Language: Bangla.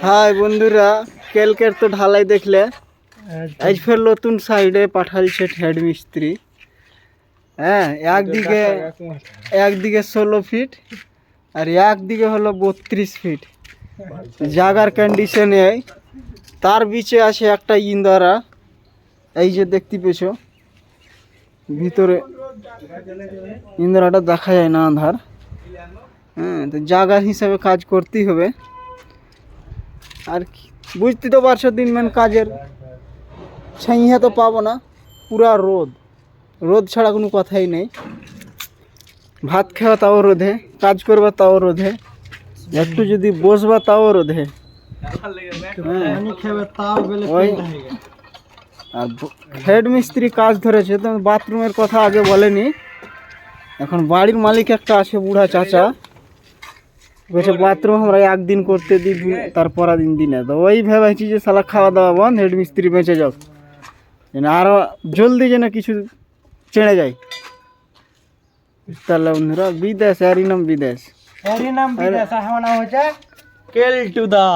হাই বন্ধুরা, কালকের তো ঢালাই দেখলে, আজ ফের নতুন সাইডে পাঠালছে হেড মিস্ত্রি। হ্যাঁ, একদিকে 16 ফিট আর একদিকে হলো 32 ফিট জায়গার কন্ডিশনে। তার বিচে আছে একটা ইন্দারা, এই যে দেখতে পেছো ভিতরে ইন্দারাটা দেখা যায় না আন্ধার। হ্যাঁ, তো জায়গার হিসাবে কাজ করতেই হবে। আর বুঝতে তো পারছো দিনমান কাজের ছাইয়া তো পাবো না, পুরা রোদ, রোদ ছাড়া কোনো কথাই নেই। ভাত খাওয়া তাও রোদে, কাজ করবা তাও রোদে, একটু যদি বসবা তাও রোদে। ওই আর হেড মিস্ত্রি কাজ ধরেছে তো বাথরুমের কথা আগে বলেনি। এখন বাড়ির মালিক একটা আছে বুড়া চাচা, বলছে বাথরুম আমরা একদিন করতে দিই, তারপর দিন দিনে তো ওই ভেবেছি যে শালা খাওয়া দাওয়া বন্ধ, হেড মিস্ত্রি বেঁচে যাও, আরো জলদি যেন কিছু চেড়ে যায়। তাহলে বন্ধুরা বিদেশ, এরই নাম বিদেশ, আমার নাম হচ্ছে কেলটুদা।